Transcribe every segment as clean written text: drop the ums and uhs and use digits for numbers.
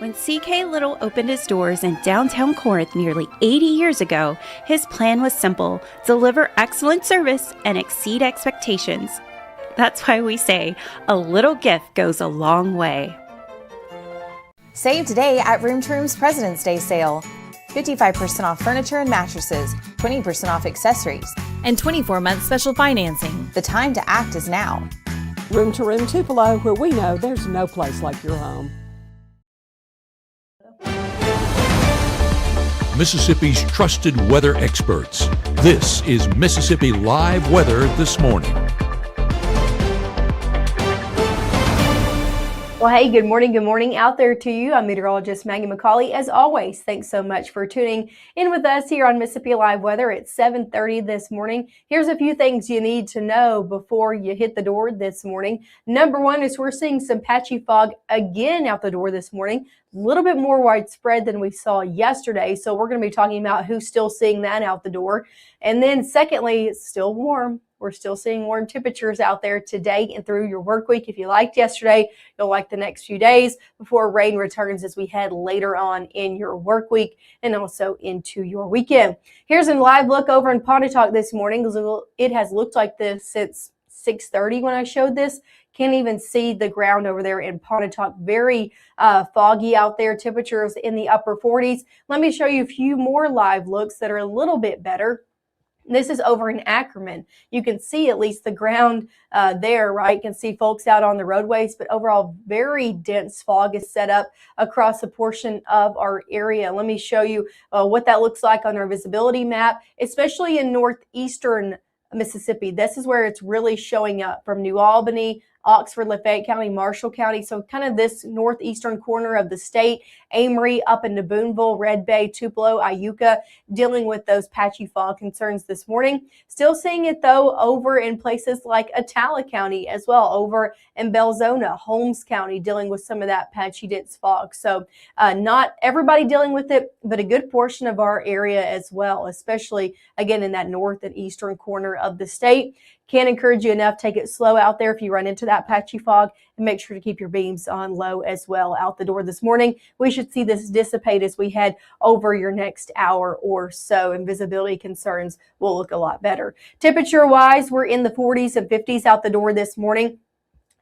When C.K. Little opened his doors in downtown Corinth nearly 80 years ago, his plan was simple: deliver excellent service and exceed expectations. That's why we say, a little gift goes a long way. Save today at Room to Room's President's Day sale. 55% off furniture and mattresses, 20% off accessories, and 24-month special financing. The time to act is now. Room to Room Tupelo, where we know there's no place like your home. Mississippi's trusted weather experts. This is Mississippi Live Weather This Morning. Well, hey, good morning out there to you. I'm meteorologist Maggye McCauley. As always, thanks so much for tuning in with us here on Mississippi Live Weather at 7:30 this morning. Here's a few things you need to know before you hit the door this morning. Number one is we're seeing some patchy fog again out the door this morning. A little bit more widespread than we saw yesterday, so we're going to be talking about who's still seeing that out the door. And then secondly, it's still warm. We're still seeing warm temperatures out there today and through your work week. If you liked yesterday, you'll like the next few days before rain returns as we head later on in your work week and also into your weekend. Here's a live look over in Pontotoc this morning. It has looked like this since 6:30 when I showed this. Can't even see the ground over there in Pontotoc. Very foggy out there. Temperatures in the upper 40s. Let me show you a few more live looks that are a little bit better. This is over in Ackerman. You can see at least the ground there, right? You can see folks out on the roadways, but overall very dense fog is set up across a portion of our area. Let me show you what that looks like on our visibility map, especially in northeastern Mississippi. This is where it's really showing up from New Albany, Oxford, Lafayette County, Marshall County. So kind of this northeastern corner of the state, Amory up into Boonville, Red Bay, Tupelo, Iuka, dealing with those patchy fog concerns this morning. Still seeing it though over in places like Attala County as well, over in Belzona, Holmes County, dealing with some of that patchy dense fog. So not everybody dealing with it, but a good portion of our area as well, especially again in that north and eastern corner of the state. Can't encourage you enough. Take it slow out there if you run into that patchy fog, and make sure to keep your beams on low as well out the door this morning. We should see this dissipate as we head over your next hour or so, and visibility concerns will look a lot better. Temperature wise, we're in the 40s and 50s out the door this morning.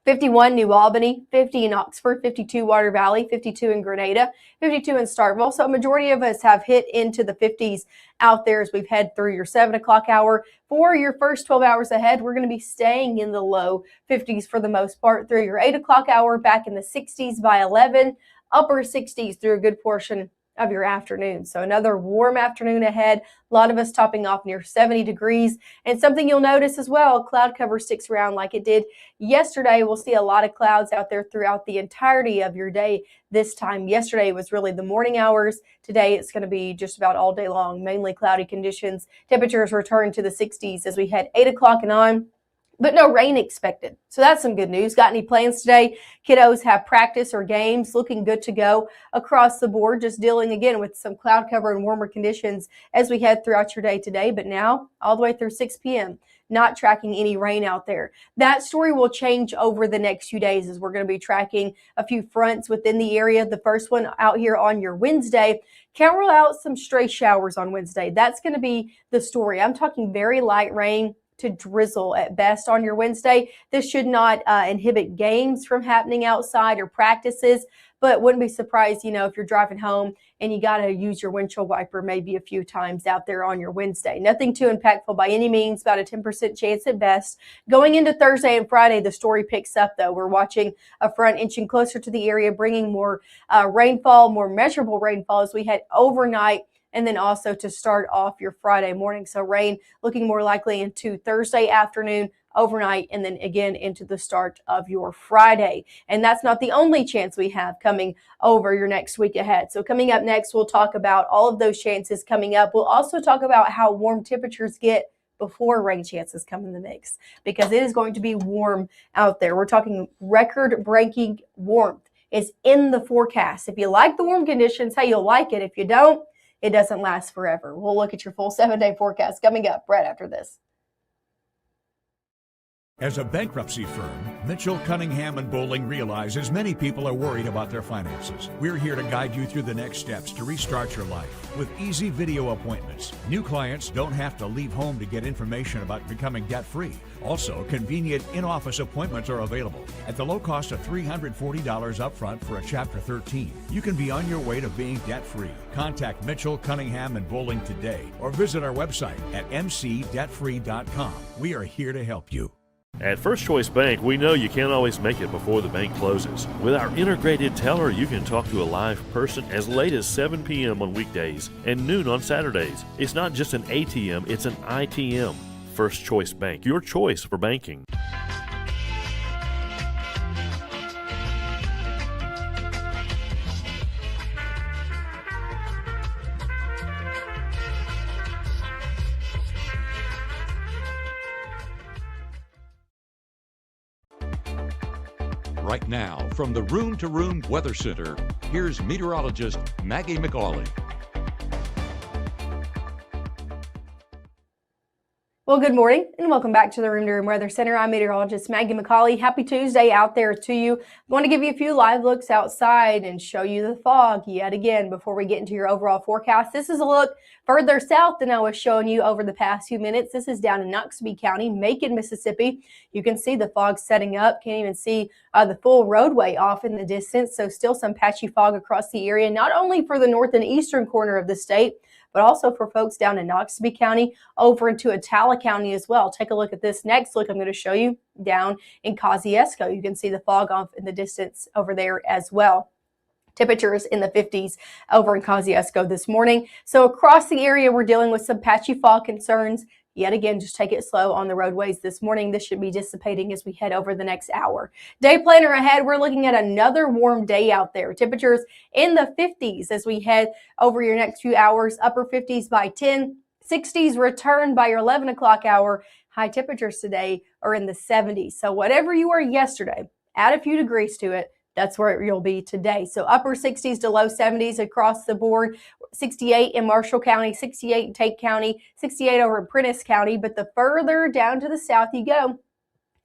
51 New Albany, 50 in Oxford, 52 Water Valley, 52 in Grenada, 52 in Starkville. So a majority of us have hit into the 50s out there as we've head through your 7 o'clock hour. For your first 12 hours ahead, we're going to be staying in the low 50s for the most part through your 8 o'clock hour, back in the 60s by 11, upper 60s through a good portion of your afternoon. So another warm afternoon ahead. A lot of us topping off near 70 degrees. And something you'll notice as well, cloud cover sticks around like it did yesterday. We'll see a lot of clouds out there throughout the entirety of your day this time. Yesterday was really the morning hours. Today it's going to be just about all day long, mainly cloudy conditions. Temperatures return to the 60s as we head 8 o'clock and on. But no rain expected. So that's some good news. Got any plans today? Kiddos have practice or games, looking good to go across the board. Just dealing again with some cloud cover and warmer conditions as we head throughout your day today. But now all the way through 6 p.m., not tracking any rain out there. That story will change over the next few days as we're going to be tracking a few fronts within the area. The first one out here on your Wednesday. Can't rule out some stray showers on Wednesday. That's going to be the story. I'm talking very light rain to drizzle at best on your Wednesday. This should not inhibit games from happening outside or practices, but wouldn't be surprised, if you're driving home and you got to use your windshield wiper maybe a few times out there on your Wednesday. Nothing too impactful by any means, about a 10% chance at best. Going into Thursday and Friday, the story picks up though. We're watching a front inching closer to the area, bringing more rainfall, more measurable rainfall as we head overnight, and then also to start off your Friday morning. So rain looking more likely into Thursday afternoon, overnight, and then again into the start of your Friday. And that's not the only chance we have coming over your next week ahead. So coming up next, we'll talk about all of those chances coming up. We'll also talk about how warm temperatures get before rain chances come in the mix, because it is going to be warm out there. We're talking record-breaking warmth is in the forecast. If you like the warm conditions, hey, you'll like it. If you don't, it doesn't last forever. We'll look at your full 7-day forecast coming up right after this. As a bankruptcy firm, Mitchell, Cunningham, and Bowling realizes many people are worried about their finances. We're here to guide you through the next steps to restart your life with easy video appointments. New clients don't have to leave home to get information about becoming debt-free. Also, convenient in-office appointments are available at the low cost of $340 upfront for a Chapter 13. You can be on your way to being debt-free. Contact Mitchell, Cunningham, and Bowling today or visit our website at mcdebtfree.com. We are here to help you. At First Choice Bank, we know you can't always make it before the bank closes. With our integrated teller, you can talk to a live person as late as 7 p.m. on weekdays and noon on Saturdays. It's not just an ATM, it's an ITM. First Choice Bank, your choice for banking. Right now, from the Room to Room Weather Center, here's meteorologist Maggye McCauley. Well, good morning and welcome back to the Room to Room Weather Center. I'm meteorologist Maggye McCauley. Happy Tuesday out there to you. I want to give you a few live looks outside and show you the fog yet again before we get into your overall forecast. This is a look further south than I was showing you over the past few minutes. This is down in Noxubee County, Macon, Mississippi. You can see the fog setting up. Can't even see the full roadway off in the distance. So still some patchy fog across the area, not only for the north and eastern corner of the state, but also for folks down in Noxubee County, over into Atala County as well. Take a look at this next look I'm going to show you down in Kosciuszko. You can see the fog off in the distance over there as well. Temperatures in the 50s over in Kosciuszko this morning. So across the area, we're dealing with some patchy fog concerns. Yet again, just take it slow on the roadways this morning. This should be dissipating as we head over the next hour. Day planner ahead, we're looking at another warm day out there. Temperatures in the 50s as we head over your next few hours. Upper 50s by 10, 60s return by your 11 o'clock hour. High temperatures today are in the 70s. So whatever you were yesterday, add a few degrees to it. That's where you'll be today. So upper 60s to low 70s across the board. 68 in Marshall County, 68 in Tate County, 68 over in Prentiss County. But the further down to the south you go,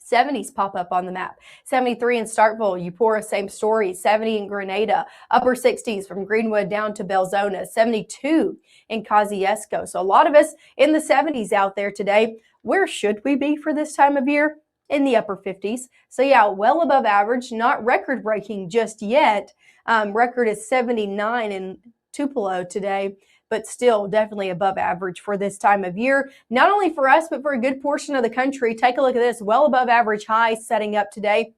70s pop up on the map. 73 in Starkville, Eupora, same story. 70 in Grenada. Upper 60s from Greenwood down to Belzona. 72 in Kosciuszko. So a lot of us in the 70s out there today. Where should we be for this time of year? In the upper 50s. So yeah, well above average, not record breaking just yet. Record is 79 in Tupelo today, but still definitely above average for this time of year. Not only for us, but for a good portion of the country. Take a look at this, well above average highs setting up today,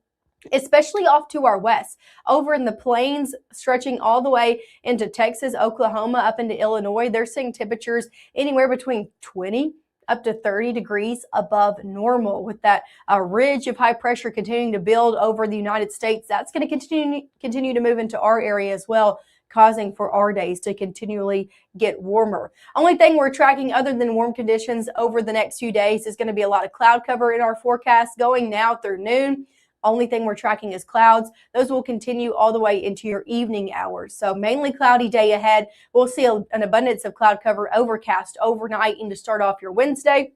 especially off to our west, over in the plains, stretching all the way into Texas, Oklahoma, up into Illinois. They're seeing temperatures anywhere between 20 up to 30 degrees above normal, with that ridge of high pressure continuing to build over the United States. That's going to continue to move into our area as well, causing for our days to continually get warmer. Only thing we're tracking other than warm conditions over the next few days is going to be a lot of cloud cover in our forecast going now through noon. Only thing we're tracking is clouds. Those will continue all the way into your evening hours. So mainly cloudy day ahead. We'll see an abundance of cloud cover, overcast overnight and to start off your Wednesday.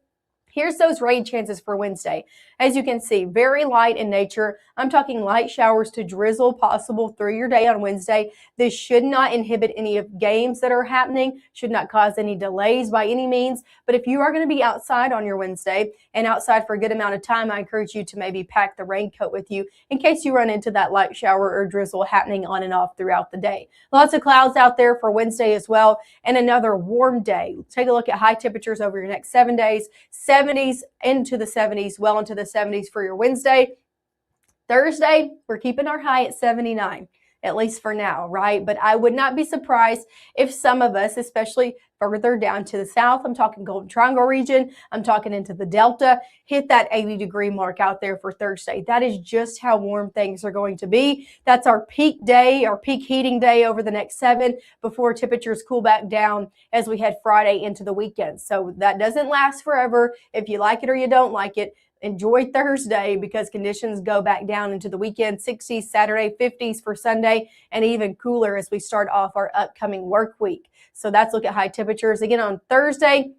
Here's those rain chances for Wednesday. As you can see, very light in nature. I'm talking light showers to drizzle possible through your day on Wednesday. This should not inhibit any of games that are happening, should not cause any delays by any means. But if you are going to be outside on your Wednesday and outside for a good amount of time, I encourage you to maybe pack the raincoat with you in case you run into that light shower or drizzle happening on and off throughout the day. Lots of clouds out there for Wednesday as well, and another warm day. Take a look at high temperatures over your next 7 days. 70s into the 70s, well into the 70s for your Wednesday. Thursday, we're keeping our high at 79, at least for now, right? But I would not be surprised if some of us, especially further down to the south, I'm talking Golden Triangle region, I'm talking into the Delta, hit that 80-degree mark out there for Thursday. That is just how warm things are going to be. That's our peak day, our peak heating day over the next 7 before temperatures cool back down as we head Friday into the weekend. So that doesn't last forever. If you like it or you don't like it, enjoy Thursday because conditions go back down into the weekend. 60s Saturday, 50s for Sunday, and even cooler as we start off our upcoming work week. So that's look at high temperatures. Again, on Thursday,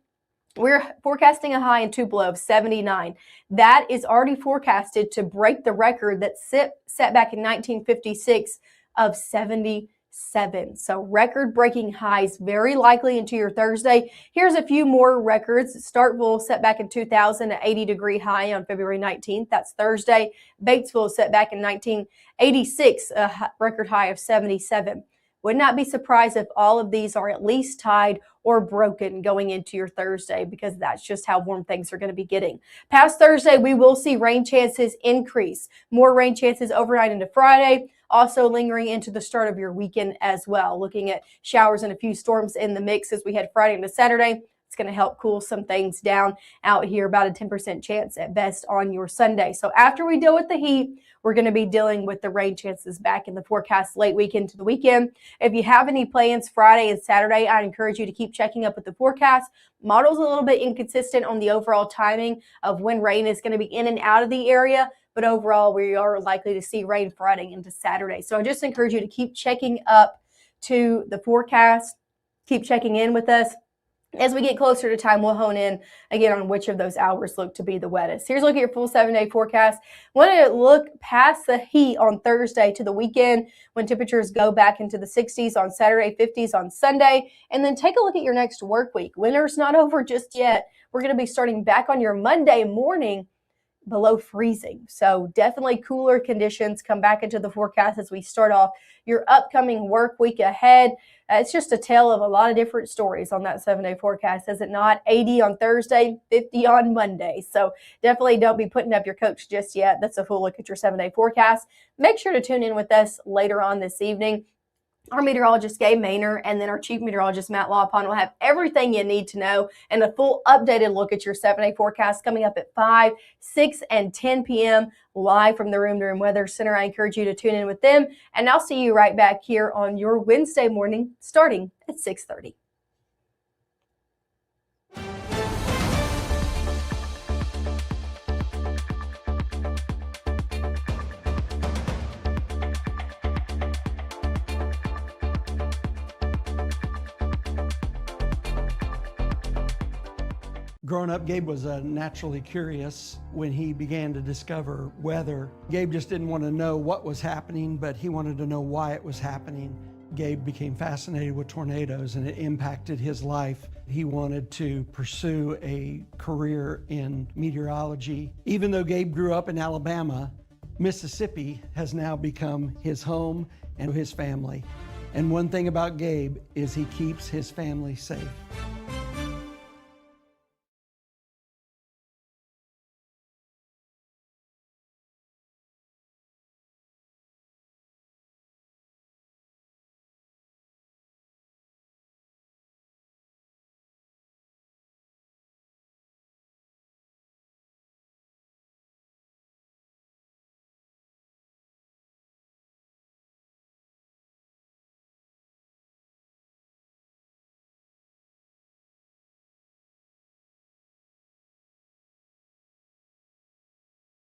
We're forecasting a high in Tupelo of 79. That is already forecasted to break the record that set back in 1956 of 77. So record-breaking highs very likely into your Thursday. Here's a few more records. Starkville set back in 2000, an 80-degree high on February 19th. That's Thursday. Batesville set back in 1986, a record high of 77. Would not be surprised if all of these are at least tied or broken going into your Thursday, because that's just how warm things are going to be getting. Past Thursday, we will see rain chances increase. More rain chances overnight into Friday, also lingering into the start of your weekend as well. Looking at showers and a few storms in the mix as we head Friday into Saturday. It's going to help cool some things down out here, about a 10% chance at best on your Sunday. So after we deal with the heat, we're going to be dealing with the rain chances back in the forecast late weekend to the weekend. If you have any plans Friday and Saturday, I encourage you to keep checking up with the forecast. Model's a little bit inconsistent on the overall timing of when rain is going to be in and out of the area, but overall we are likely to see rain Friday into Saturday. So I just encourage you to keep checking up to the forecast, keep checking in with us. As we get closer to time, we'll hone in again on which of those hours look to be the wettest. Here's a look at your full 7-day forecast. Want to look past the heat on Thursday to the weekend when temperatures go back into the 60s on Saturday, 50s on Sunday, and then take a look at your next work week. Winter's not over just yet. We're going to be starting back on your Monday morning below freezing. So definitely cooler conditions come back into the forecast as we start off your upcoming work week ahead. It's just a tale of a lot of different stories on that 7-day forecast, is it not? 80 on Thursday, 50 on Monday. So definitely don't be putting up your coats just yet. That's a full look at your 7-day forecast. Make sure to tune in with us later on this evening. Our meteorologist, Gabe Maynor, and then our chief meteorologist, Matt Lawpon, will have everything you need to know and a full updated look at your 7-day forecast coming up at 5, 6, and 10 p.m. live from the Room to Room Weather Center. I encourage you to tune in with them, and I'll see you right back here on your Wednesday morning starting at 6:30. Growing up, Gabe was naturally curious. When he began to discover weather, Gabe just didn't want to know what was happening, but he wanted to know why it was happening. Gabe became fascinated with tornadoes, and it impacted his life. He wanted to pursue a career in meteorology. Even though Gabe grew up in Alabama, Mississippi has now become his home and his family. And one thing about Gabe is he keeps his family safe.